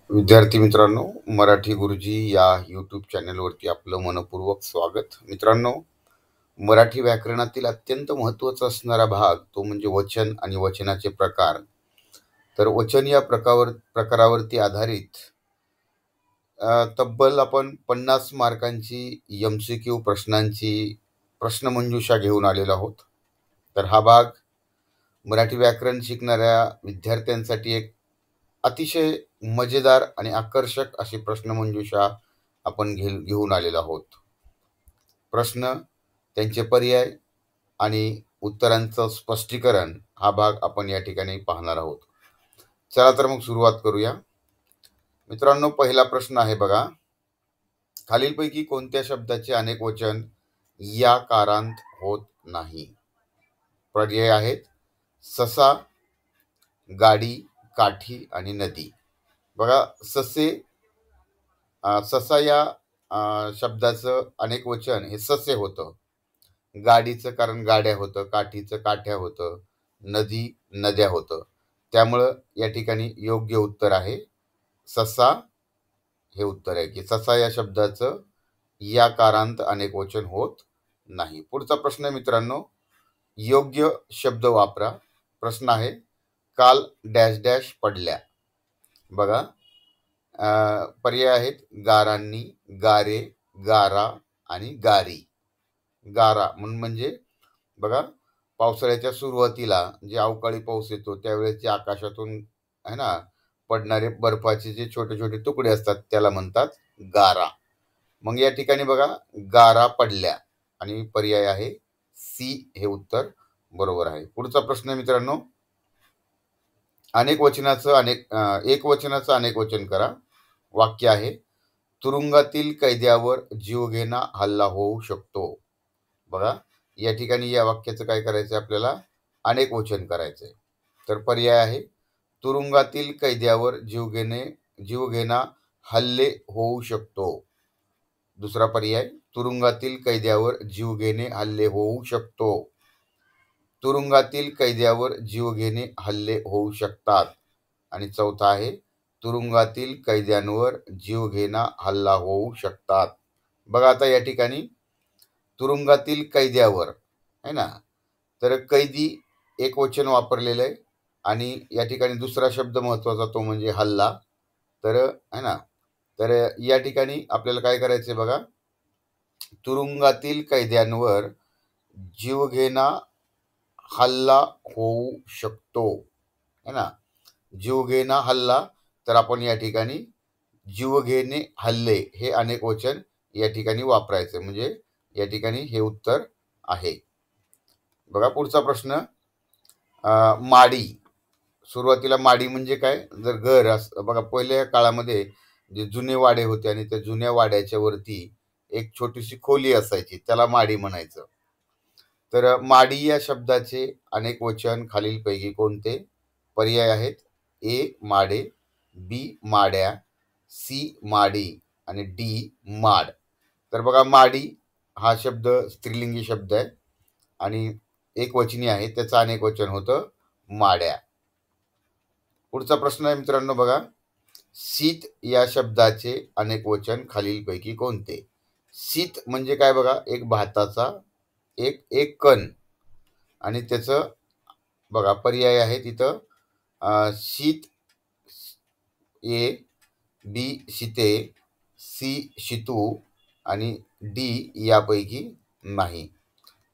विद्यार्थी मित्रांनो, मराठी गुरुजी या यूट्यूब चॅनलवरती आपलं मनपूर्वक स्वागत. मित्रांनो, मराठी व्याकरणातील अत्यंत महत्त्वाचा असणारा भाग तो म्हणजे वचन आणि वचनाचे प्रकार. तर वचन या प्रकारावरती आधारित तब्बल आपण 50 मार्कांची MCQ प्रश्नांची प्रश्नमंजुषा घेऊन आलेलो आहोत. तर हा भाग मराठी व्याकरण शिकणाऱ्या विद्यार्थ्यांसाठी एक अतिशय मजेदार आणि आकर्षक अशी प्रश्नमंजुषा आपण घेऊन आलेलो आहोत. प्रश्न, त्यांचे पर्याय आणि उत्तरांचं स्पष्टीकरण हा भाग आपण या ठिकाणी पाहणार आहोत. चला तर मग सुरुवात करूया. मित्रांनो, पहिला प्रश्न आहे बघा. खालीलपैकी कोणत्या शब्दाचे अनेक वचन या कारांत होत नाही? पर्याय आहेत ससा, गाडी, काठी आणि नदी. बघा, ससा या शब्दाचं अनेक वचन हे ससे होतं. गाडीचं कारण गाड्या होतं, काठीचं काठ्या होतं, नदी नद्या होतं. त्यामुळं या ठिकाणी योग्य उत्तर आहे ससा. हे उत्तर आहे की ससा या शब्दाचं या कारांत अनेक वचन होत नाही. पुढचा प्रश्न मित्रांनो, योग्य शब्द वापरा. प्रश्न आहे, काल डॅश डॅश पडल्या. बघा, पर्याय आहेत गारांनी, गारे, गारा आणि गारी. गारा म्हणजे बघा, पावसाळ्याच्या सुरुवातीला जे अवकाळी पाऊस येतो त्यावेळेस जे आकाशातून आहे ना पडणारे बर्फाचे जे छोटे छोटे तुकडे असतात त्याला म्हणतात गारा. मग या ठिकाणी बघा, गारा पडल्या आणि पर्याय आहे सी हे उत्तर बरोबर आहे. पुढचा प्रश्न मित्रांनो, एक वचनाचं अनेक वचन करा. वाक्य आहे, तुरुंगातील कैद्यावर जीवघेणा हल्ला होऊ शकतो. बघा, या ठिकाणी या वाक्याचं काय करायचं, आपल्याला अनेक वचन करायचंय. तर पर्याय आहे, तुरुंगातील कैद्यावर जीवघेणा हल्ले होऊ शकतो. दुसरा पर्याय, तुरुंगातील कैद्यावर जीवघेणे हल्ले होऊ शकतो. तुरुंगातील कैद्यावर जीवघेणे हल्ले होऊ शकतात. आणि चौथा आहे, तुरुंगातील कैद्यांवर जीवघेणा हल्ला होऊ शकतात. बघा, आता या ठिकाणी तुरुंगातील कैद्यावर आहे ना, तर कैदी एक वचन वापरलेलं आहे आणि या ठिकाणी दुसरा शब्द महत्वाचा तो म्हणजे हल्ला. तर आहे ना, तर या ठिकाणी आपल्याला काय करायचंय बघा, तुरुंगातील कैद्यांवर जीवघेणा हल्ला होऊ शकतो है ना. जीवघेणा हल्ला, तर आपण या ठिकाणी जीवघेणे हल्ले हे अनेक वचन या ठिकाणी वापरायचे, म्हणजे या ठिकाणी हे उत्तर आहे. बघा, पुढचा प्रश्न, माडी. सुरुवातीला माडी म्हणजे काय, जर घर बघा, पहिल्या काळामध्ये जे जुने वाडे होते आणि त्या जुन्या वाड्याच्या वरती एक छोटीशी खोली असायची, त्याला माडी म्हणायचं. तर माडी या शब्दाचे अनेक वचन खालीलपैकी कोणते? पर्याय आहेत ए माडे, बी माड्या, सी माडी आणि डी माड. तर बघा, माडी हा शब्द स्त्रीलिंगी शब्द आहे आणि एक वचनी आहे, त्याचं अनेक वचन होतं माड्या. पुढचा प्रश्न आहे मित्रांनो, बघा, शीत या शब्दाचे अनेक वचन खालीलपैकी कोणते? शीत म्हणजे काय बघा, एक भाताचा एक एक कण आणि त्याचं बघा पर्याय आहे तिथं शीत, ए, बी शीते, सी शितू आणि डी यापैकी नाही.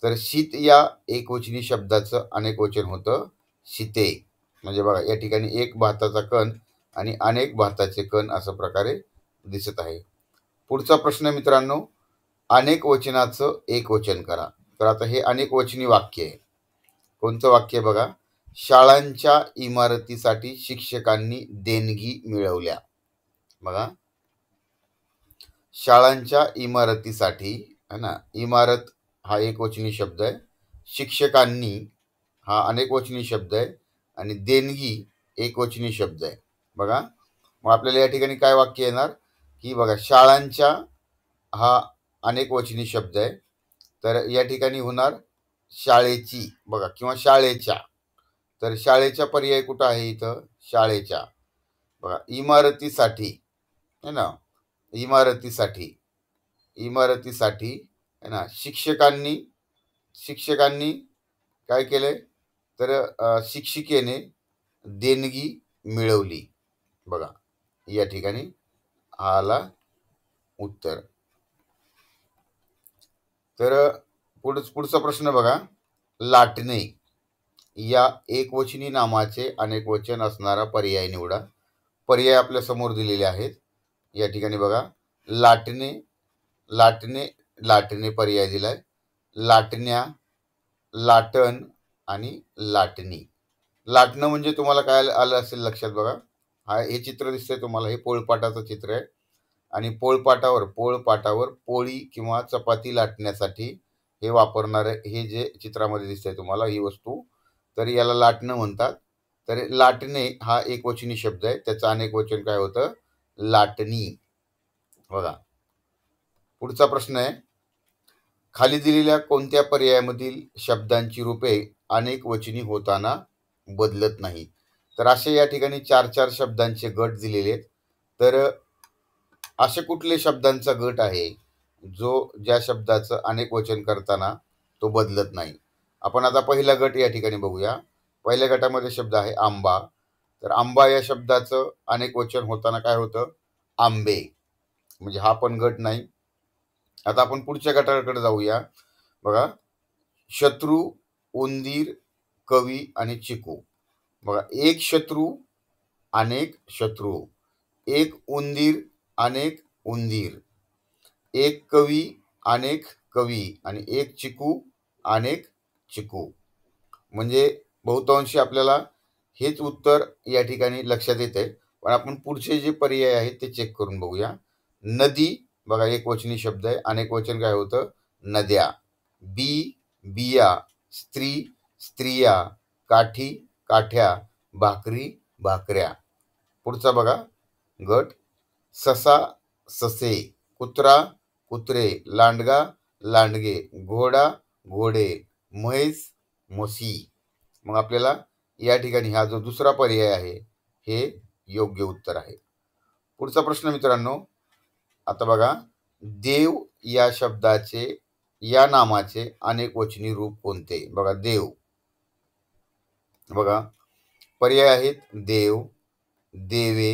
तर शीत या एकवचनी शब्दाचं अनेक वचन होतं शिते. म्हणजे बघा, या ठिकाणी एक भाताचा कण आणि अनेक भाताचे कण असं प्रकारे दिसत आहे. पुढचा प्रश्न मित्रांनो, अनेक वचनाचं एक वचन करा. तर आता हे अनेक वचनी वाक्य आहे. कोणतं वाक्य बघा, शाळांच्या इमारतीसाठी शिक्षकांनी देणगी मिळवल्या. बघा, शाळांच्या इमारतीसाठी है ना, इमारत हा एक वचनी शब्द आहे, शिक्षकांनी हा अनेक वचनी शब्द आहे आणि देणगी एक वचनी शब्द आहे. बघा, मग आपल्याला या ठिकाणी काय वाक्य येणार की बघा, शाळांच्या हा अनेक वचनी शब्द आहे, तर या ठिकाणी होणार शाळेची बघा किंवा शाळेच्या. तर शाळेच्या पर्याय कुठं आहे इथं, शाळेच्या. बघा इमारतीसाठी है ना, इमारतीसाठी इमारतीसाठी है ना, शिक्षकांनी शिक्षकांनी काय केलंय, तर शिक्षिकेने देणगी मिळवली. बघा या ठिकाणी हा आला उत्तर. तर पुढचा प्रश्न बघा. लाटणे या एकवचनी नामाचे अनेकवचन असणारा पर्याय निवडा. पर्याय आपल्या समोर दिलेले आहेत. या ठिकाणी बघा लाटणे, लाटणे, लाटणे पर्याय दिलाय. लाटण्या, लाटण आणि लाटणी. लाटणं म्हणजे तुम्हाला काय आलं असेल लक्षात बघा. हे चित्र दिसतंय तुम्हाला, हे पोळपाटाचं चित्र आहे. आणि पोळपाटावर पोळी किंवा चपाती लाटण्यासाठी हे वापरणारे हे जे चित्रामध्ये दिसतंय तुम्हाला ही वस्तू, तर याला लाटणं म्हणतात. तर लाटणे हा एकवचनी शब्द आहे. त्याचं अनेकवचन काय होतं? लाटणी. बघा पुढचा प्रश्न आहे. खाली दिलेल्या कोणत्या पर्यायामधील शब्दांची रूपे अनेक वचनी होताना बदलत नाही? तर असे या ठिकाणी 4-4 शब्दांचे गट दिलेले आहेत. तर असे कुठले शब्दांचा गट आहे जो ज्या शब्दाचं अनेक वचन करताना तो बदलत नाही? आपण आता पहिला गट या ठिकाणी बघूया. पहिल्या गटामध्ये शब्द आहे आंबा. तर आंबा या शब्दाचं अनेक वचन होताना काय होतं? आंबे. म्हणजे हा पण गट नाही. आता आपण पुढच्या गटाकडे जाऊया. बघा शत्रू, उंदीर, कवी आणि चिकू. बघा एक शत्रू, अनेक शत्रू. एक उंदीर, अनेक उंदीर. एक कवी, अनेक कवी आणि एक चिकू, अनेक चिकू. म्हणजे बहुतांशी आपल्याला हेच उत्तर या ठिकाणी लक्षात येते. पण आपण पुढचे जे पर्याय आहेत ते चेक करून बघूया. नदी बघा एकवचनी शब्द आहे. अनेक वचन काय होतं? नद्या. बी, बिया. स्त्री, स्त्रिया. काठी, काठ्या. भाकरी, भाकऱ्या. पुढचा बघा गट. ससा, ससे. कुत्रा, कुत्रे. लांडगा, लांडगे. घोडा, घोडे. म्हैस, म्हशी. मग आपल्याला या ठिकाणी हा जो दुसरा पर्याय आहे हे योग्य उत्तर आहे. पुढचा प्रश्न मित्रांनो. आता बघा देव या शब्दाचे, या नामाचे अनेक वचनी रूप कोणते? बघा देव. बघा पर्याय आहेत देव, देवे,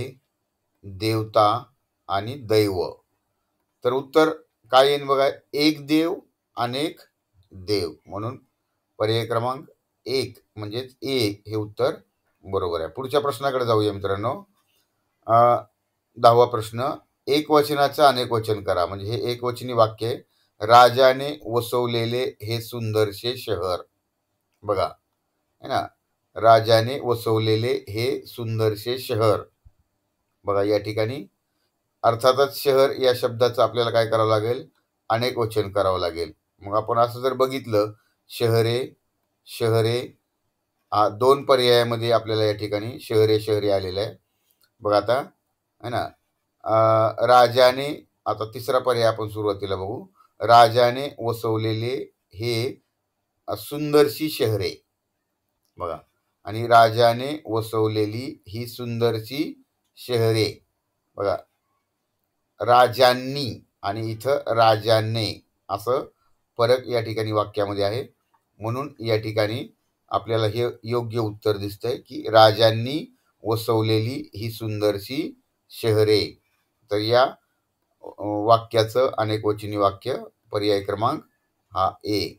देवता आणि दैव. तर उत्तर काय येईल बघा? एक देव, अनेक देव. म्हणून पर्याय क्रमांक 1 म्हणजेच ए हे उत्तर बरोबर आहे. पुढच्या प्रश्नाकडे जाऊया मित्रांनो. 10वा प्रश्न. एकवचनाचं अनेकवचन करा. म्हणजे हे एकवचनी वाक्य आहे. राजाने वसवलेले हे सुंदरसे शहर. बघा है ना, राजाने वसवलेले हे सुंदरसे शहर. बघा या ठिकाणी अर्थातच शहर या शब्दाचं आपल्याला काय करावं लागेल? अनेक वचन करावं लागेल. मग आपण असं जर बघितलं शहरे, शहरे, 2 पर्यायामध्ये आपल्याला या ठिकाणी शहरे, शहरे आलेलं आहे. बघा आता है ना, राजाने, आता तिसरा पर्याय आपण सुरुवातीला बघू. राजाने वसवलेले हे सुंदरशी शहरे. बघा आणि राजाने वसवलेली ही सुंदरशी शहरे. बघा राजांनी आणि इथं राजाने असं फरक या ठिकाणी वाक्यामध्ये आहे. म्हणून या ठिकाणी आपल्याला हे योग्य उत्तर दिसतंय की राजांनी वसवलेली ही सुंदरशी शहरे. तर या वाक्याचं अनेकवचनी वाक्य पर्याय क्रमांक हा ए.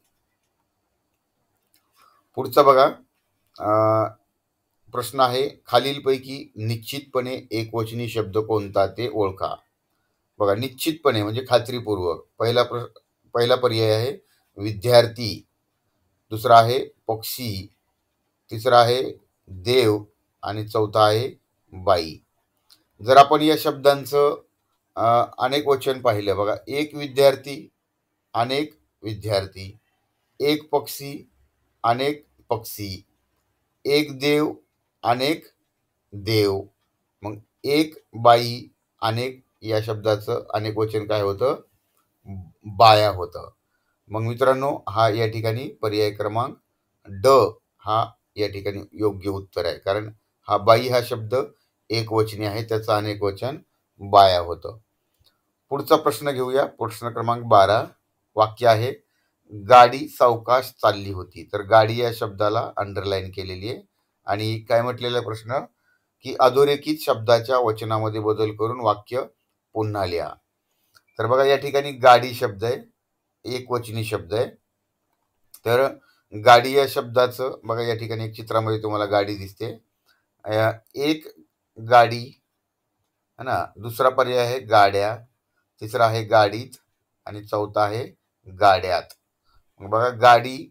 पुढचा बघा प्रश्न आहे. खालीलपैकी निश्चितपणे एकवचनी शब्द कोणता ते ओळखा. बघा निश्चितपणे म्हणजे खात्रीपूर्वक. पहिला पर्याय आहे विद्यार्थी. दुसरा आहे पक्षी. तिसरा आहे देव आणि चौथा आहे बाई. जर आपण या शब्दांचं अनेक वचन पाहिलं. बघा एक विद्यार्थी, अनेक विद्यार्थी. एक पक्षी, अनेक पक्षी. एक देव, अनेक देव. मग एक बाई, अनेक या शब्दाचं अनेक वचन काय होतं? बाया होतं. मग मित्रांनो हा या ठिकाणी पर्याय क्रमांक ड हा या ठिकाणी योग्य उत्तर आहे. कारण हा बाई हा शब्द एकवचनी आहे त्याचं अनेकवचन बाया होतं. पुढचा प्रश्न घेऊया. प्रश्न क्रमांक 12. वाक्य आहे, गाडी सावकाश चालली होती. तर गाडी या शब्दाला अंडरलाईन केलेली आहे आणि काय म्हटलेला आहे प्रश्न, की अधोरेखित शब्दाच्या वचनामध्ये बदल करून वाक्य पुन्हा लिहा. तर बघा या ठिकाणी गाडी शब्द आहे, एकवचनी शब्द आहे. तर गाडी या शब्दाचं बघा या ठिकाणी एक चित्रामध्ये तुम्हाला गाडी दिसते. एक गाडी है ना, दुसरा पर्याय आहे गाड्या, तिसरा आहे गाडीत आणि चौथा आहे गाड्यात. मग बघा गाडी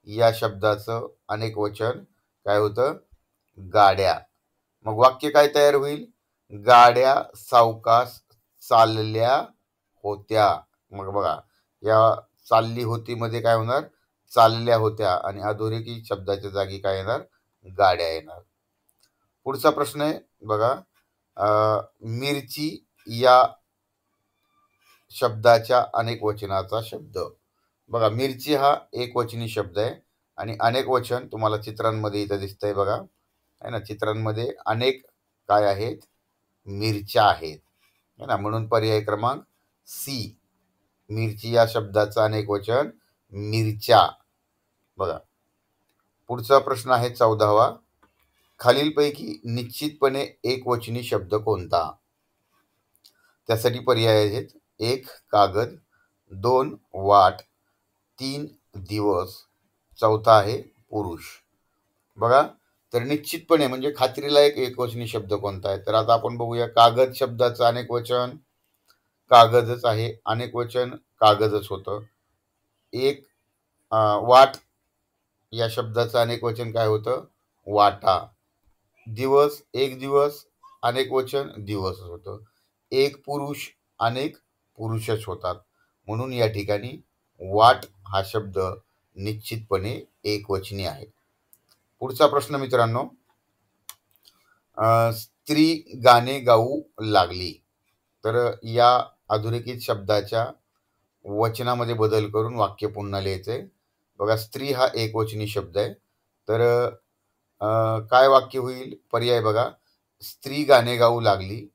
या शब्दाचं अनेक वचन काय होतं, गाड्या. मग वाक्य काय तयार होईल, गाड्या सावकाश चालल्या होत्या. मग बघा या चालली होती मध्ये काय होणार, चालल्या होत्या आणि अधोरेखित शब्दाच्या जागी काय येणार, गाड्या येणार. पुढचा प्रश्न आहे बघा, मिरची या शब्दाच्या अनेक वचनाचा शब्द. बघा मिरची हा एकवचनी शब्द आहे आणि अनेक वचन तुम्हाला चित्रांमध्ये इथं दिसतंय बघा, है ना. चित्रांमध्ये अनेक काय आहेत, मिरच्या आहेत, है ना. म्हणून पर्याय क्रमांक सी, मिरची या शब्दाचं अनेक वचन मिरच्या. बघा पुढचा प्रश्न आहे 14वा. खालीलपैकी निश्चितपणे एकवचनी शब्द कोणता. त्यासाठी पर्याय आहेत, 1 कागद, 2 वाट, 3 दिवस, चौथा आहे पुरुष. बघा तर निश्चितपणे म्हणजे खात्रीला एक एकवचनी शब्द कोणता आहे. तर आता आपण बघूया. कागद शब्दाचं अनेक वचन कागदच आहे, अनेक वचन कागदच होतं. एक वाट या शब्दाचं अनेक वचन काय होतं, वाटा. दिवस, एक दिवस, अनेक वचन दिवसच होतं. एक पुरुष, अनेक पुरुषच होतात. म्हणून या ठिकाणी वाट हा शब्द निश्चितपणे एकवचनी आहे. पुढचा प्रश्न मित्रांनो, स्त्री गाणे गाऊ लागली. तर या अधोरेखित शब्दाच्या वचनामध्ये बदल करून वाक्य पुन्हा लिहायचंय. बघा स्त्री हा एकवचनी शब्द आहे. तर काय वाक्य होईल, पर्याय बघा, स्त्री गाणे गाऊ लागली,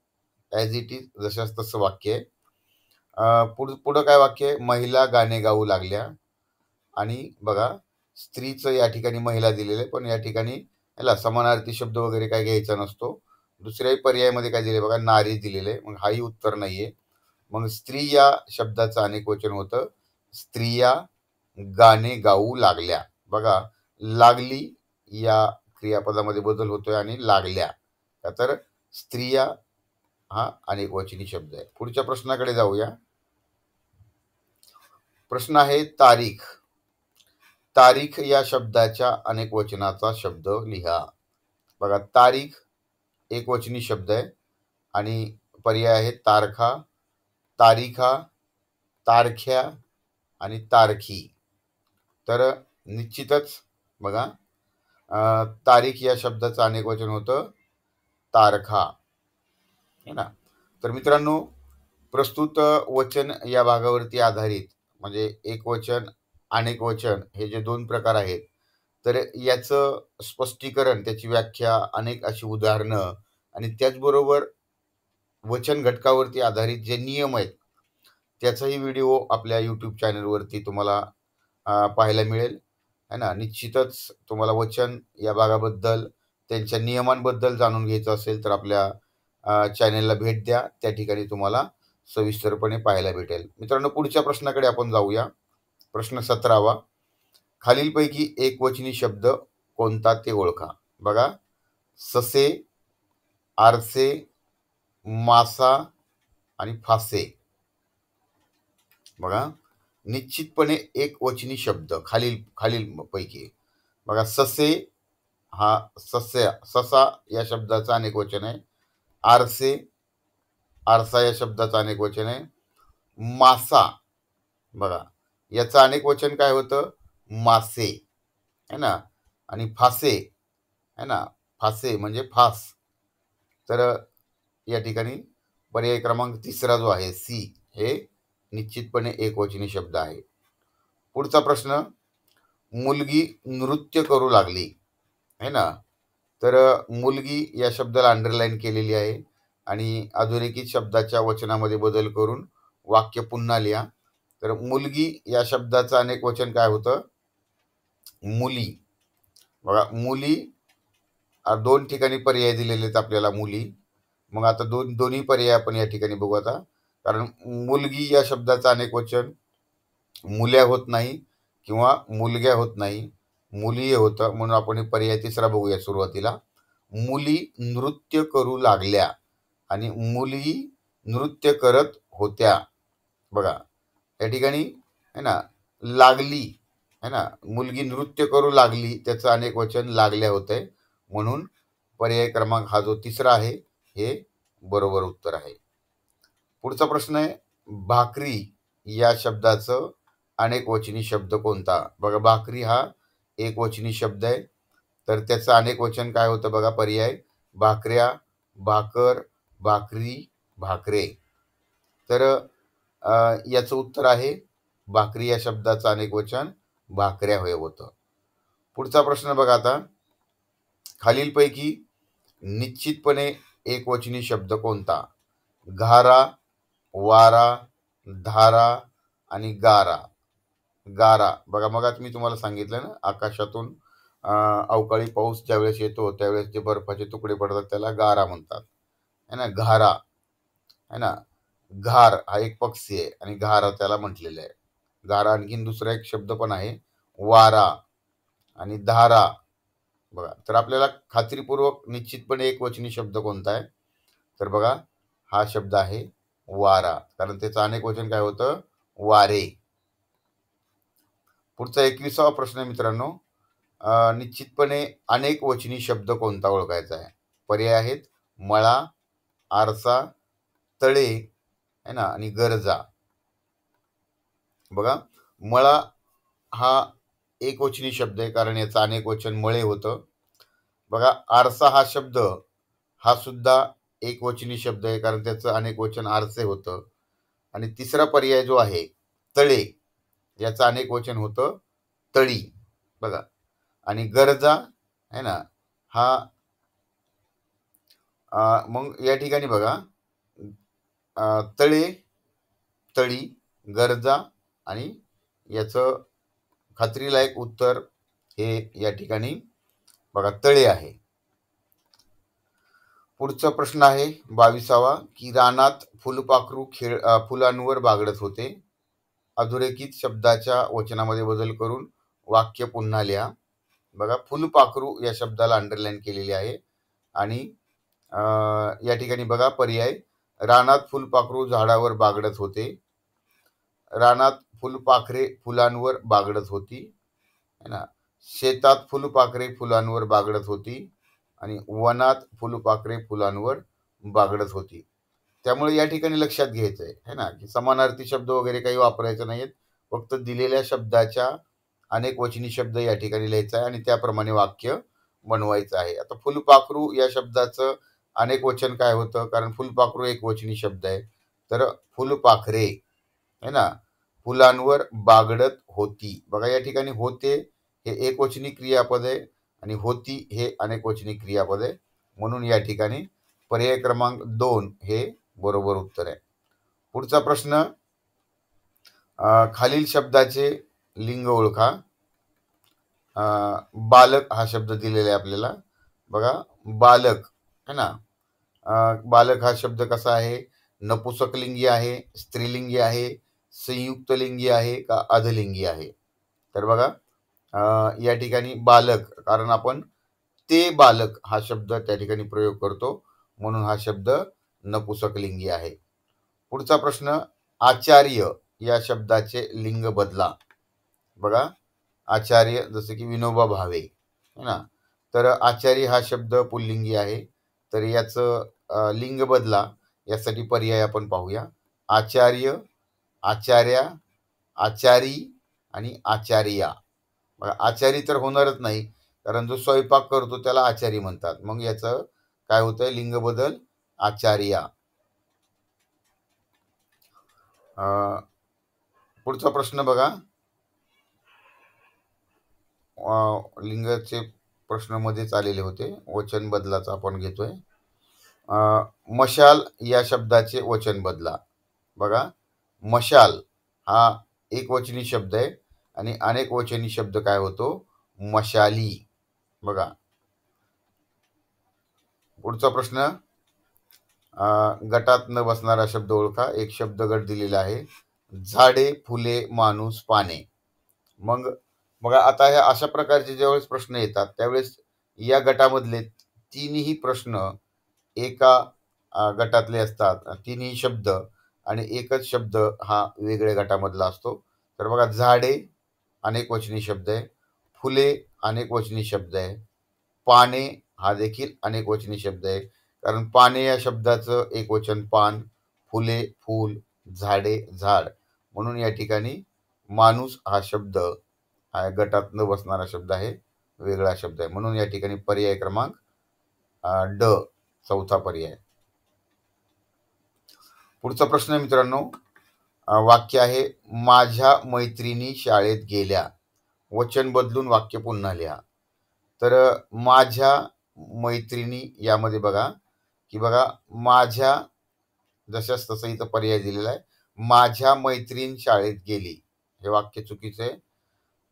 ॲज इट इज जशाच तसं वाक्य आहे. पुढं काय वाक्य आहे, महिला गाणे गाऊ लागल्या. आणि बघा स्त्रीचं या ठिकाणी महिला दिलेलं आहे, पण या ठिकाणी याला समानार्थी शब्द वगैरे काय घ्यायचा नसतो. दुसऱ्याही पर्यायामध्ये काय दिले बघा, नारी दिलेलं आहे. मग हाही उत्तर नाहीये. मग स्त्री या शब्दाचं अनेक वचन होतं, स्त्रिया गाणे गाऊ लागल्या. बघा लागली या क्रियापदामध्ये बदल होतोय आणि लागल्या, तर स्त्रिया हा अनेक वचनी शब्द आहे. पुढच्या प्रश्नाकडे जाऊया. प्रश्न आहे तारीख. तारीख या शब्दाच्या अनेक वचनाचा शब्द लिहा. बघा तारीख एकवचनी शब्द आहे आणि पर्याय आहेत तारखा, तारीखा, तारख्या आणि तारखी. तर निश्चितच बघा तारीख या शब्दाचं अनेक वचन होतं तारखा, है ना. तर मित्रांनो प्रस्तुत वचन या भागावरती आधारित म्हणजे एकवचन अनेक वचन हे जे दोन प्रकार आहेत, तर याचं स्पष्टीकरण, त्याची व्याख्या, अनेक अशी उदाहरणं आणि त्याचबरोबर वचन घटकावरती आधारित जे नियम आहेत त्याचाही व्हिडिओ आपल्या यूट्यूब चॅनलवरती तुम्हाला पाहायला मिळेल, है ना. निश्चितच तुम्हाला वचन या भागाबद्दल, त्यांच्या नियमांबद्दल जाणून घ्यायचं असेल तर आपल्या चॅनलला भेट द्या. त्या ठिकाणी तुम्हाला सविस्तरपणे पाहायला भेटेल. मित्रांनो पुढच्या प्रश्नाकडे आपण जाऊया. प्रश्न 17वा. खालीलपैकी एकवचनी शब्द कोणता ते ओळखा. बघा ससे, आरसे, मासा आणि फासे. बघा निश्चितपणे एकवचनी शब्द खालील पैकी. बघा ससे हा ससा या शब्दाचा अनेक वचन आहे. आरसे, आरसा या शब्दाचं अनेक वचन आहे. मासा बघा याचं अनेक वचन काय होतं, मासे, है ना. आणि फासे, है ना, फासे म्हणजे फास. तर या ठिकाणी पर्याय क्रमांक 3 जो आहे सी, हे निश्चितपणे एकवचनी शब्द आहे. पुढचा प्रश्न, मुलगी नृत्य करू लागली, है ना. तर मुलगी या शब्दाला अंडरलाईन केलेली आहे आणि अधोरेखित शब्दाच्या वचनामध्ये बदल करून वाक्य पुन्हा लिहा. तर मुलगी या शब्दाचं अनेक वचन काय होतं? मुली. बघा, मुली दोन ठिकाणी पर्याय दिलेले आहेत आपल्याला मुली. मग आता दोन्ही पर्याय आपण या ठिकाणी बघू आता. कारण मुलगी या शब्दाचं अनेक वचन मुल्या होत नाही किंवा मुलग्या होत नाही, मुली होतं. म्हणून आपण हे पर्याय तिसरा बघूया सुरुवातीला. मुली नृत्य करू लागल्या आणि मुली नृत्य करत होत्या. बघा, या ठिकाणी आहे ना, लागली आहे ना, मुलगी नृत्य करू लागली त्याचं अनेक वचन लागल्या होतंय. म्हणून पर्याय क्रमांक हा जो तिसरा आहे हे बरोबर उत्तर आहे. पुढचा प्रश्न आहे, भाकरी या शब्दाचं अनेकवचनी शब्द कोणता? बघा, भाकरी हा एकवचनी शब्द आहे. तर त्याचं अनेक वचन काय होतं बघा, पर्याय भाकऱ्या, भाकर, भाकरी, भाकरे. तर याचं उत्तर आहे भाकरी या शब्दाचं अनेक वचन भाकऱ्या होय होतं. पुढचा प्रश्न बघा आता, खालीलपैकी निश्चितपणे एकवचनी शब्द कोणता? घारा, वारा, धारा आणि गारा. गारा बघा, मगाच मी तुम्हाला सांगितलं ना, आकाशातून अवकाळी पाऊस ज्यावेळेस येतो त्यावेळेस जे बर्फाचे तुकडे पडतात त्याला गारा म्हणतात, है ना. घारा है ना. घार हा एक पक्षी आहे आणि घारा त्याला म्हटलेलं आहे. घारा आणखीन दुसरा एक शब्द पण आहे, वारा आणि धारा. बघा, तर आपल्याला खात्रीपूर्वक निश्चितपणे एकवचनी शब्द कोणता आहे? तर बघा, हा शब्द आहे वारा, कारण त्याचं अनेक वचन काय होतं? वारे. पुढचा 21वा प्रश्न आहे मित्रांनो, निश्चितपणे अनेक वचनी शब्द कोणता ओळखायचा आहे? पर्याय आहेत मळा, आरसा, तळे है ना आणि गरजा. बघा, मळा हा एकवचनी शब्द आहे कारण याचं अनेक वचन मळे होतं. बघा, आरसा हा शब्द हा सुद्धा एकवचनी शब्द आहे कारण त्याचं अनेक वचन आरसे होतं. आणि तिसरा पर्याय जो आहे तळे, याचं अनेक वचन होतं तळी. बघा, आणि गरजा है ना, हा मग या ठिकाणी बघा, तळे, तळी, गरजा आणि याचं खात्रीलायक उत्तर हे या ठिकाणी बघा तळे आहे. पुढचा प्रश्न आहे 22वा, की रानात फुलपाखरू फुलांवर बागडत होते. अधोरेखित शब्दाच्या वचनामध्ये बदल करून वाक्य पुन्हा लिहा. बघा, फुलपाखरू या शब्दाला अंडरलाईन केलेली आहे आणि या ठिकाणी बघा पर्याय, रानात फुलपाखरू झाडावर बागडत होते. रानात फुलपाखरे फुलांवर बागडत होती है ना. शेतात फुलपाखरे फुलांवर बागडत होती आणि वनात फुलपाखरे फुलांवर बागडत होती. त्यामुळे या ठिकाणी लक्षात घ्यायचं आहे ना, की समानार्थी शब्द वगैरे काही वापरायचे नाहीत. फक्त दिलेल्या शब्दाच्या अनेक वचनी शब्द या ठिकाणी लिहायचा आहे आणि त्याप्रमाणे वाक्य बनवायचं आहे. आता फुलपाखरू या शब्दाचं अनेक वचन काय होतं? कारण फुलपाखरू एक वचनी शब्द आहे. तर फुलपाखरे है ना, फुलांवर बागडत होती. बघा, या ठिकाणी होते हे एकवचनी क्रियापद आहे आणि होती हे अनेकवचनी क्रियापद आहे. म्हणून या ठिकाणी पर्याय क्रमांक 2 हे बरोबर उत्तर आहे. पुढचा प्रश्न, खालील शब्दाचे लिंग ओळखा. बालक हा शब्द दिलेला आहे आपल्याला. बघा, बालक है ना, बालक हा शब्द कसा आहे? नपुसकलिंगी आहे, स्त्रीलिंगी आहे, संयुक्त लिंगी आहे का अधलिंगी आहे? तर बघा, या ठिकाणी बालक, कारण आपण ते बालक हा शब्द त्या ठिकाणी प्रयोग करतो म्हणून हा शब्द नपुसकलिंगी आहे. पुढचा प्रश्न, आचार्य या शब्दाचे लिंग बदला. बघा, आचार्य जसे की विनोबा भावे है ना, तर आचार्य हा शब्द पुल्लिंगी आहे. तर याचं लिंग बदला यासाठी पर्याय आपण पाहूया. आचार्य, आचार्या, आचारी आणि आचार्या. बघा, आचारी तर होणारच नाही कारण जो स्वयंपाक करतो त्याला आचारी म्हणतात. मग याचं काय होतंय? लिंग बदल आचार्या. पुढचा प्रश्न बघा, लिंगाचे प्रश्नामध्येच आलेले होते. वचन बदलाचा आपण घेतोय. मशाल या शब्दाचे वचन बदला. बघा, मशाल हा एकवचनी शब्द आहे आणि अनेकवचनी शब्द काय होतो? मशाली. बघा, पुढचा प्रश्न, गटात न बसणारा शब्द ओळखा. एक शब्द गट दिलेला आहे, झाडे, फुले, माणूस, पाने. मग बघा, आता ह्या अशा प्रकारचे ज्यावेळेस प्रश्न येतात त्यावेळेस या गटामधले तीनही प्रश्न एका गटातले असतात. तिन्ही शब्द आणि एकच शब्द हा वेगळ्या गटामधला असतो. तर बघा, झाडे अनेकवचनी शब्द आहे, फुले अनेकवचनी शब्द आहे, पाने हा देखील अनेकवचनी शब्द आहे. कारण पाने या शब्दाचं एकवचन पान, फुले फूल, झाडे झाड. म्हणून या ठिकाणी माणूस हा शब्द हा गटात न बसणारा शब्द आहे, वेगळा शब्द आहे. म्हणून या ठिकाणी पर्याय क्रमांक ड, चौथा पर्याय. पुढचा प्रश्न मित्रांनो, वाक्य आहे, माझ्या मैत्रिणी शाळेत गेल्या. वचन बदलून वाक्य पुन्हा लिहा. तर माझ्या मैत्रिणी यामध्ये बघा की बघा, माझ्या जशाच तसं इथं पर्याय दिलेला आहे. माझ्या मैत्रीण शाळेत गेली, हे वाक्य चुकीचं आहे.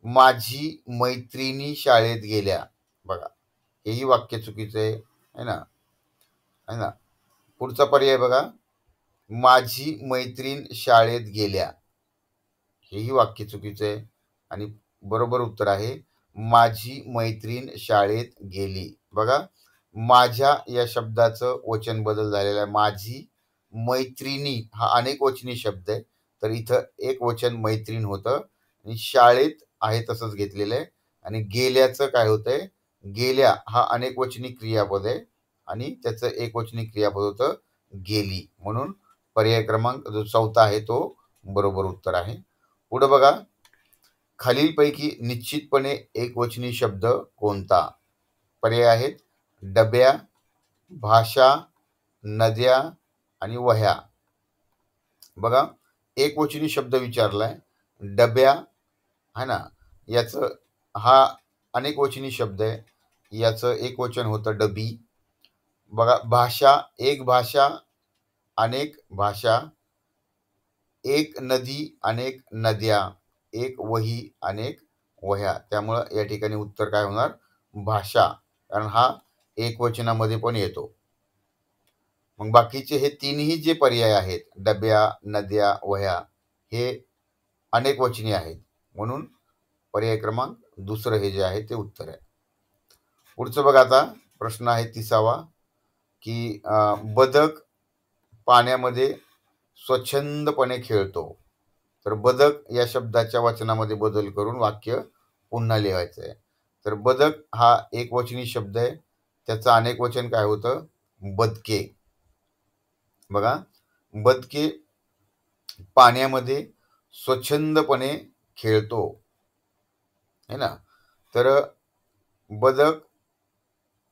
माझी मैत्रिणी शाळेत गेल्या, बघा हेही वाक्य चुकीचं आहे, है ना, है ना. पुढचा पर्याय बघा, माझी मैत्रीण शाळेत गेल्या, हेही वाक्य चुकीचं आहे. आणि बरोबर उत्तर आहे, माझी मैत्रीण शाळेत गेली. बघा, माझ्या या शब्दाचं वचन बदल झालेलं आहे. माझी मैत्रिणी हा अनेकवचनी शब्द आहे, तर इथं एक वचन मैत्रीण होतं आणि शाळेत आहे तसंच घेतलेलं आहे. आणि गेल्याचं काय होतंय? गेल्या हा अनेकवचनी क्रियापद आहे आणि त्याचं एकवचनी क्रियापद होतं गेली. म्हणून पर्याय क्रमांक जो चौथा आहे तो बरोबर उत्तर आहे. पुढे बघा, खालीलपैकी निश्चितपणे एकवचनी शब्द कोणता? पर्याय आहेत डब्या, भाषा, नद्या आणि वह्या. बघा, एकवचनी शब्द विचारलाय, डब्या, है ना, याचं हा अनेकवचनी शब्द आहे, याचं एकवचन होतं डबी. बघा, भाषा, एक भाषा, अनेक भाषा, एक नदी, अनेक नद्या, एक वही, अनेक वह्या. त्यामुळं या ठिकाणी उत्तर काय होणार? भाषा, कारण हा एकवचनामध्ये पण येतो. मग बाकीचे हे तीनही जे पर्याय आहेत, डब्या, नद्या, वह्या, हे अनेकवचनी आहेत. म्हणून पर्याय क्रमांक दुसरं हे जे आहे ते उत्तर आहे. पुढचं बघा, आता प्रश्न आहे 30वा की बदक पाण्यामध्ये स्वच्छंदपणे खेळतो. तर बदक या शब्दाच्या वचनामध्ये बदल करून वाक्य पुन्हा लिहायचं आहे. तर बदक हा एकवचनी शब्द आहे, त्याचं अनेकवचन काय होतं? बदके. बघा, बदके पाण्यामध्ये स्वच्छंदपणे खेळतो, है ना. तर बदक,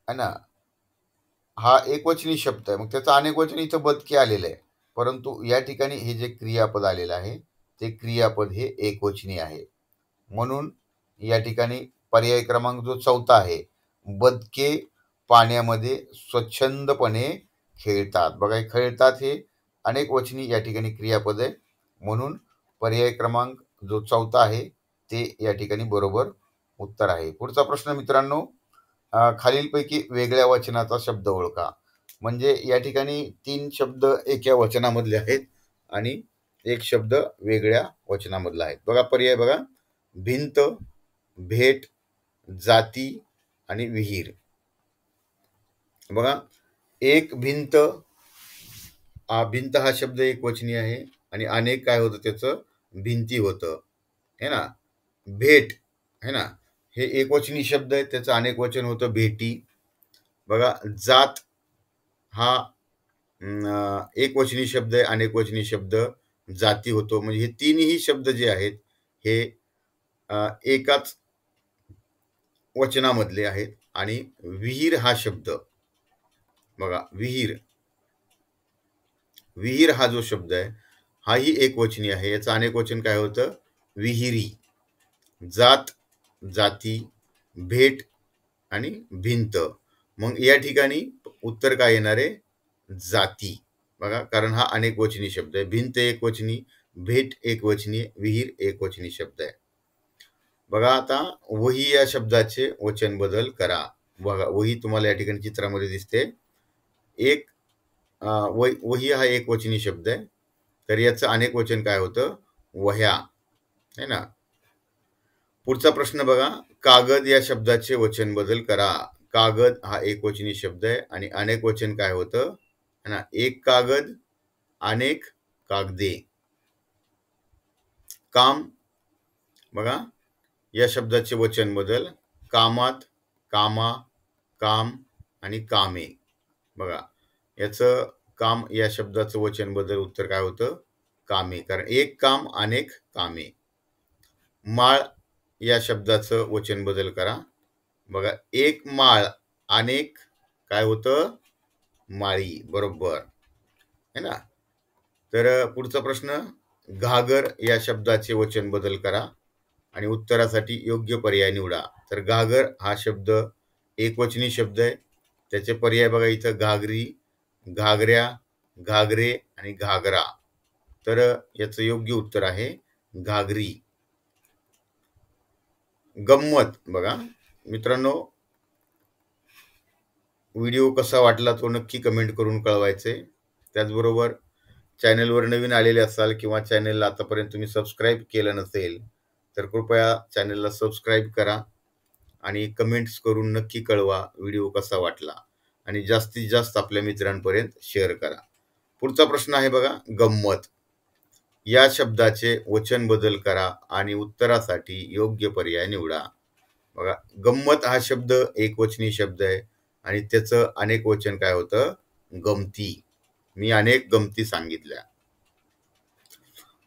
है ना, हा एकवचनी शब्द आहे, मग त्याचं अनेकवचन इथं बदके आलेलं आहे. परंतु या ठिकाणी हे जे क्रियापद आलेलं आहे ते क्रियापद हे एकवचनी आहे. म्हणून या ठिकाणी पर्याय क्रमांक जो चौथा आहे, बदके पाण्यामध्ये स्वच्छंदपणे खेळतात. बघा, हे खेळतात हे अनेकवचनी या ठिकाणी क्रियापद आहे. म्हणून पर्याय क्रमांक जो चौथा आहे ते या ठिकाणी बरोबर उत्तर आहे. पुढचा प्रश्न मित्रांनो, खालीलपैकी वेगळ्या वचनाचा शब्द ओळखा. म्हणजे या ठिकाणी 3 शब्द एका वचनामधले आहेत आणि एक शब्द वेगळ्या वचनामधला आहे. बघा, पर्याय बघा, भिंत, भेट, जाती आणि विहीर. बघा, एक भिंत, भिंत हा शब्द एकवचनी आहे आणि अनेक काय होतं त्याचं? भिंती होतं, है ना. भेट, है ना, हे एकवचनी शब्द आहे, त्याचं अनेकवचन होतं भेटी. बघा, जात हा एकवचनी शब्द आहे, अनेकवचनी शब्द जाती होतो. म्हणजे हे तीनही शब्द जे आहेत हे एकाच वचनामधले आहेत. आणि विहीर हा शब्द, बघा, विहीर, विहीर हा जो शब्द आहे हाही एकवचनी आहे, याचं अनेकवचन काय होतं? विहिरी. जात, जाती, भेट, आणि भिंत. मग या ठिकाणी उत्तर काय येणार आहे? जाती. बघा, कारण हा अनेकवचनी शब्द आहे. भिंत एकवचनी, भेट एकवचनी, विहीर एकवचनी शब्द आहे. बघा आता वही या शब्दाचे वचन बदल करा. बघा, वही तुम्हाला या ठिकाणी चित्रामध्ये दिसते. एक वही हा एकवचनी शब्द आहे, तर याचं अनेक वचन काय होतं? वह्या, है ना. पुढचा प्रश्न बघा, कागद या शब्दाचे वचन बदल करा. कागद हा एकवचनी शब्द आहे आणि अनेक वचन काय होतं? है ना, एक कागद, अनेक कागदे. काम, बघा या शब्दाचे वचन बदल, कामात, कामा, काम आणि कामे. बघा, याचं काम या शब्दाचं वचन बदल उत्तर काय होतं? कामे, कारण एक काम, अनेक कामे. माळ या शब्दाचं वचन बदल करा. बघा, एक माळ, अनेक काय होतं? माळी. बरोबर, है ना. तर पुढचा प्रश्न, घागर या शब्दाचे वचन बदल करा आणि उत्तरासाठी योग्य पर्याय निवडा. तर घागर हा शब्द एकवचनी शब्द आहे. त्याचे पर्याय बघा इथं, घागरी, घागऱ्या, घागरे आणि घागरा. तर याचं योग्य उत्तर आहे घागरी. गंमत, बघा मित्रांनो, व्हिडिओ कसा वाटला तो नक्की कमेंट करून कळवायचे. त्याचबरोबर चॅनलवर नवीन आलेले असाल किंवा चॅनलला आतापर्यंत तुम्ही सबस्क्राईब केलं नसेल तर कृपया चॅनलला सबस्क्राईब करा आणि कमेंट्स करून नक्की कळवा व्हिडिओ कसा वाटला आणि जास्तीत जास्त आपल्या मित्रांपर्यंत शेअर करा. पुढचा प्रश्न आहे बघा, गंमत या शब्दाचे वचन बदल करा आणि उत्तरासाठी योग्य पर्याय निवडा. बघा, गंमत हा शब्द एकवचनी शब्द आहे आणि त्याचं अनेक वचन काय होतं? गमती. मी अनेक गमती सांगितल्या.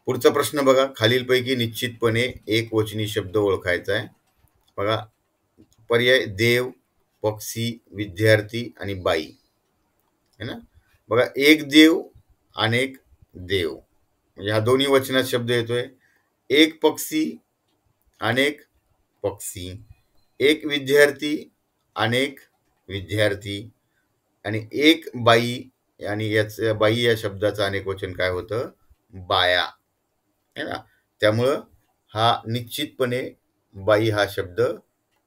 पुढचा प्रश्न बघा, खालीलपैकी निश्चितपणे एकवचनी शब्द ओळखायचा आहे. बघा, पर्याय देव, पक्षी, विद्यार्थी आणि बाई, है ना. बघा, एक देव, अनेक देव, म्हणजे हा दोन्ही वचनात शब्द येतोय. एक पक्षी, अनेक पक्षी, एक विद्यार्थी, अनेक विद्यार्थी आणि एक बाई. आणि याचं बाई या शब्दाचं अनेक वचन काय होतं? बाया, है ना. त्यामुळं हा निश्चितपणे बाई हा शब्द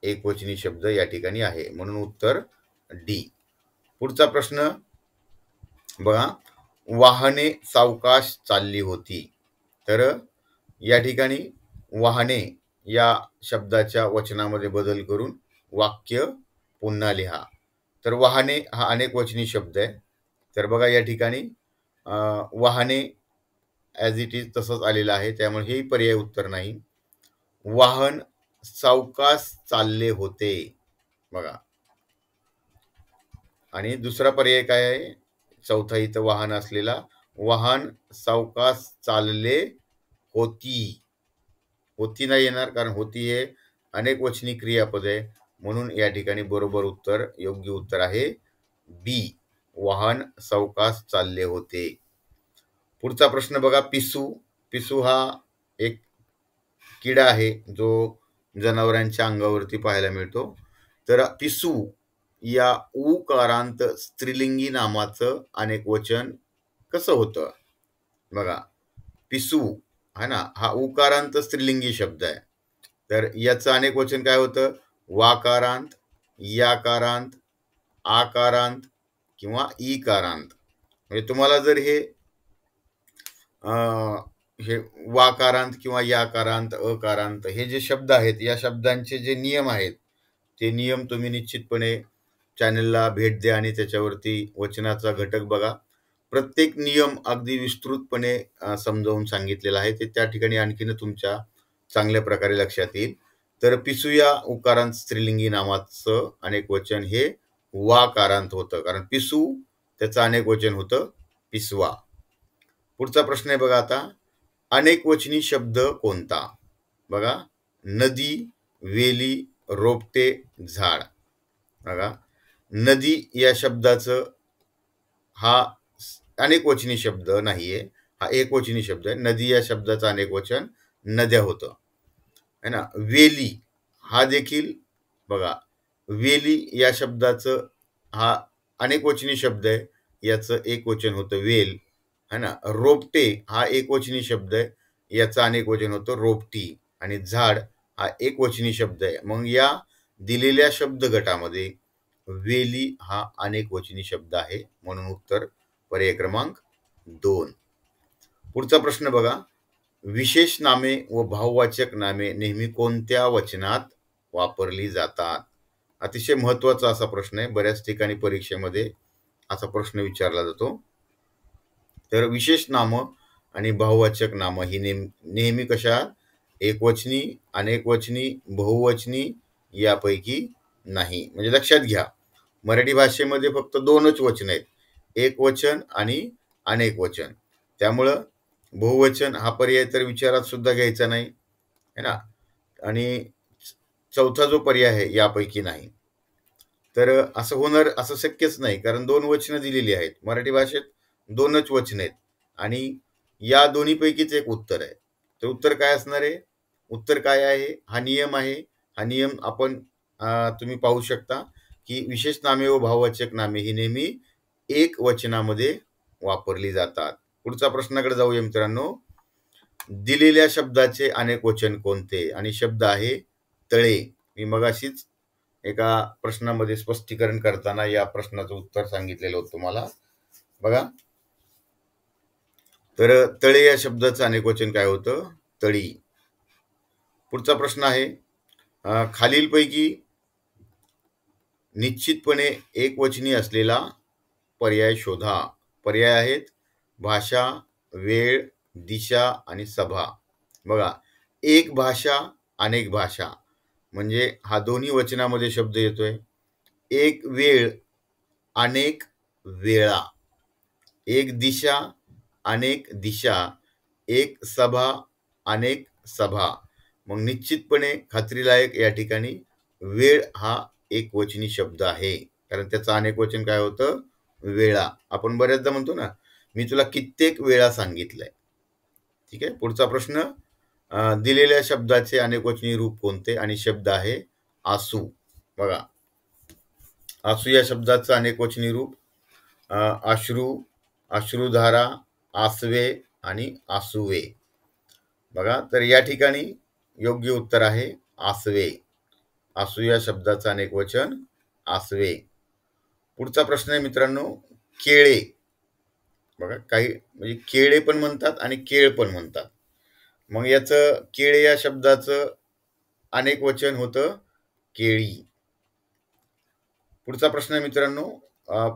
एकवचनी शब्द या ठिकाणी आहे, म्हणून उत्तर डी. पुढचा प्रश्न बघा, वाहने सावकाश चालली होती. तर या ठिकाणी वाहने या शब्दाच्या वचनामध्ये बदल करून वाक्य पुन्हा लिहा. तर वाहने हा अनेक वचनी शब्द आहे. तर बघा या ठिकाणी वाहने ॲज इट इज तसंच आलेलं आहे, त्यामुळे हेही पर्याय उत्तर नाही. वाहन सावकाश चालले होते. बघा, आणि दुसरा पर्याय काय आहे? चौथा इथं वाहन असलेला, वाहन सावकाश चालले होती. होती नाही येणार, कारण होती हे अनेक वचनी क्रियापद आहे, म्हणून या ठिकाणी बरोबर उत्तर, योग्य उत्तर आहे बी, वाहन सावकाश चालले होते. पुढचा प्रश्न बघा, पिसू. पिसू हा एक किडा आहे जो जनावरांच्या अंगावरती पाहायला मिळतो. तर पिसू या उकारांत स्त्रीलिंगी नामाचं अनेक वचन कसं होतं? बघा, पिसू है ना, हा उकारांत स्त्रीलिंगी शब्द आहे. तर याचं अनेक वचन काय होतं? वाकारांत, याकारांत, आकारांत किंवा ईकारांत. म्हणजे तुम्हाला जर हे वाकारांत किंवा याकारांत, अकारांत हे जे शब्द आहेत, या शब्दांचे जे नियम आहेत, ते नियम तुम्ही निश्चितपणे चॅनलला भेट द्या आणि त्याच्यावरती वचनाचा घटक बघा. प्रत्येक नियम अगदी विस्तृतपणे समजावून सांगितलेला आहे. ते त्या ठिकाणी आणखीन तुमच्या चांगल्या प्रकारे लक्षात येईल. तर पिसू या उकारांत स्त्रीलिंगी नामाचं अनेक वचन हे वाकारांत होतं, कारण पिसू त्याचं अनेक वचन होतं पिसवा. पुढचा प्रश्न आहे बघा आता, अनेक वचनी शब्द कोणता? बघा, नदी, वेली, रोपटे, झाड. बघा, नदी या शब्दाचं हा अनेक वचनी शब्द नाहीये, हा एकवचनी शब्द आहे. नदी या शब्दाचं अनेक वचन नद्या होतं, है ना. वेली हा देखील बघा वेली या शब्दाचं हा अनेकवचनी शब्द आहे. याचं एकवचन होतं वेल, है ना. रोपटे हा एकवचनी शब्द आहे. याचं अनेकवचन होतं रोपटी. आणि झाड हा एकवचनी शब्द आहे. मग या दिलेल्या शब्द गटामध्ये वेली हा अनेकवचनी शब्द आहे. म्हणून उत्तर पर्याय क्रमांक 2. पुढचा प्रश्न बघा. विशेष नामे व भाववाचक नामे नेहमी कोणत्या वचनात वापरली जातात? अतिशय महत्वाचा असा प्रश्न आहे. बऱ्याच ठिकाणी परीक्षेमध्ये असा प्रश्न विचारला जातो. तर विशेष नामं आणि भाववाचक नामं ही नेहमी कशा एकवचनी, अनेकवचनी, बहुवचनी यापैकी नाही. म्हणजे लक्षात घ्या, मराठी भाषेमध्ये फक्त 2च वचन आहेत, एकवचन आणि अनेकवचन. त्यामुळं बहुवचन हा पर्याय तर विचारात सुद्धा घ्यायचा नाही, है ना. आणि चौथा जो पर्याय आहे यापैकी नाही. तर असं होणार, असं शक्यच नाही, कारण 2 वचनं दिलेली आहेत. मराठी भाषेत 2च वचन आहेत आणि या दोन्हीपैकीच एक उत्तर आहे. तर उत्तर काय असणार आहे? उत्तर काय आहे? हा नियम आहे. हा नियम आपण तुम्ही पाहू शकता की विशेष नामे व भाववाचक नामे ही नेहमी एक वचनामध्ये वापरली जातात. पुढच्या प्रश्नाकडे जाऊया मित्रांनो. दिलेल्या शब्दाचे अनेक वचन कोणते? आणि शब्द आहे तळे. मी मगाशीच एका प्रश्नामध्ये स्पष्टीकरण करताना या प्रश्नाचं उत्तर सांगितलेलं होतं तुम्हाला. बघा, तर तळे या शब्दाचं अनेक वचन काय होतं? तळी. पुढचा प्रश्न आहे, खालीलपैकी निश्चितपणे एकवचनी असलेला पर्याय शोधा. पर्याय आहेत भाषा, वेळ, दिशा आणि सभा. बघा, एक भाषा, अनेक भाषा म्हणजे हा दोन्ही वचनामध्ये शब्द येतोय. एक वेळ, अनेक वेळा. एक दिशा, अनेक दिशा. एक सभा, अनेक सभा. मग निश्चितपणे खात्रीलायक या ठिकाणी वेळ हा एकवचनी शब्द आहे, कारण त्याचं अनेक वचन काय होतं? वेळा. आपण बऱ्याचदा म्हणतो ना, मी तुला कित्येक वेळा सांगितलंय. ठीक आहे. पुढचा प्रश्न, दिलेल्या शब्दाचे अनेकवचनी रूप कोणते? आणि शब्द आहे आसू. बघा, आसू या शब्दाचं अनेकवचनी रूप अश्रू, अश्रुधारा, आसवे आणि आसुवे. बघा, तर या ठिकाणी योग्य उत्तर आहे आसवे. आसू या शब्दाचं अनेकवचन आसवे. पुढचा प्रश्न आहे मित्रांनो, केळे. बघा, काही म्हणजे केळे पण म्हणतात आणि केळ पण म्हणतात. मग याचं केळे या शब्दाचं अनेक वचन होतं केळी. पुढचा प्रश्न आहे मित्रांनो,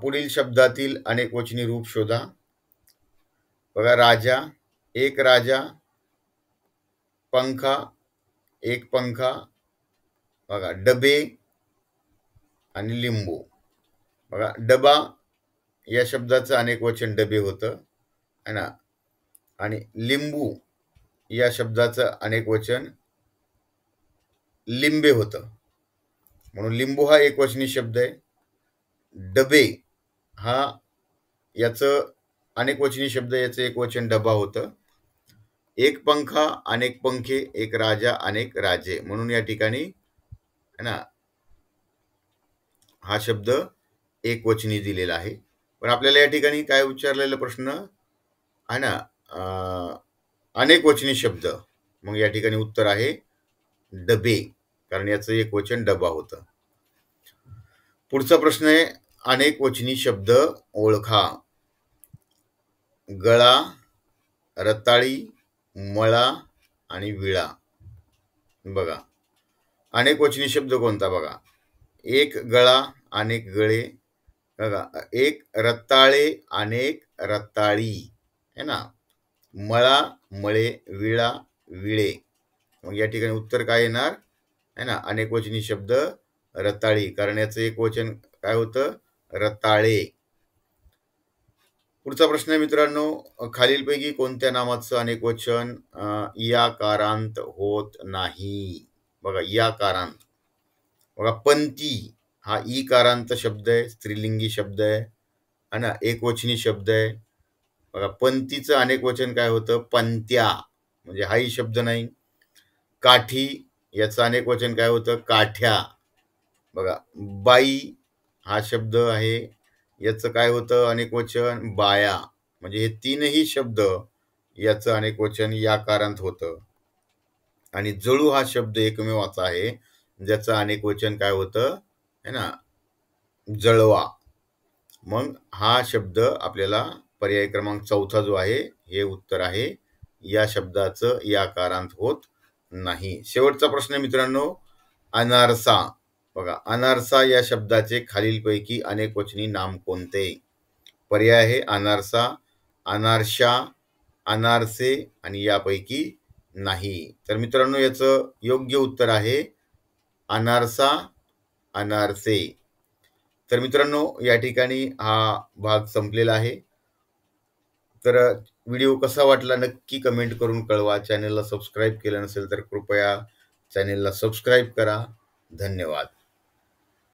पुढील शब्दातील अनेकवचनी रूप शोधा. बघा, राजा, एक राजा, पंखा, एक पंखा. बघा, डबे आणि लिंबू. बघा, डबा या शब्दाचं अनेकवचन डबे होतं, है ना. आणि लिंबू या शब्दाचं अनेकवचन लिंबे होतं. म्हणून लिंबू हा एकवचनी शब्द आहे. डबे हा याचं अनेकवचनी शब्द, याचं एकवचन डबा होतं. एक पंखा, अनेक पंखे, एक राजा, अनेक राजे. म्हणून या ठिकाणी, है ना, हा शब्द एकवचनी दिलेला आहे. पण आपल्याला या ठिकाणी काय विचारलेला प्रश्न आहे ना, अनेकवचनी शब्द. मग या ठिकाणी उत्तर आहे डबे, कारण याचं एकवचन डबा होतं. पुढचा प्रश्न आहे, अनेकवचनी शब्द ओळखा. गळा, रताळी, मळा आणि विळा. बघा, अनेकवचनी शब्द कोणता? बघा, एक गळा, अनेक गळे. बघा, एक रताळे, अनेक रताळी, है ना. मळा, मळे, विळा, विळे. मग या ठिकाणी उत्तर काय येणार? है ना, अनेकवचनी शब्द रताळी, कारण याचं एक वचन काय होतं? रताळे. पुढचा प्रश्न आहे मित्रांनो, खालीलपैकी कोणत्या नामाचं अनेकवचन याकारांत होत नाही? बघा, याकारांत. बघा, पंती हा ईकारांत शब्द आहे, स्त्रीलिंगी शब्द आहे, है ना, एकवचनी शब्द आहे. बघा, पंतीचं अनेकवचन काय होतं? पंत्या, म्हणजे हाही शब्द नाही. काठी याचं अनेकवचन काय होतं? काठ्या. बघा, बाई हा शब्द आहे, याचं काय होतं अनेक वचन? बाया. म्हणजे हे तीनही शब्द याचं अनेक वचन याकारांत होतं. आणि जळू हा शब्द एकमेव असा आहे ज्याचं अनेक वचन काय होतं, है ना, जळवा. मग हा शब्द आपल्याला पर्याय क्रमांक 4 जो आहे हे उत्तर आहे. या शब्दाचं याकारांत होत नाही. शेवटचा प्रश्न मित्रांनो, अनारसा. बघा, अनारसा या शब्दाचे खालीलपैकी अनेकवचनी नाम कोणते? पर्याय आहे अनारसा, अनारशा, अनारसे आणि यापैकी नाही. तर मित्रांनो याचं योग्य उत्तर आहे अनारसा, अनारसे. तर मित्रांनो या ठिकाणी हा भाग संपलेला आहे. तर व्हिडिओ कसा वाटला नक्की कमेंट करून कळवा. चॅनलला सबस्क्राईब केलं नसेल तर कृपया चॅनलला सबस्क्राईब करा. धन्यवाद.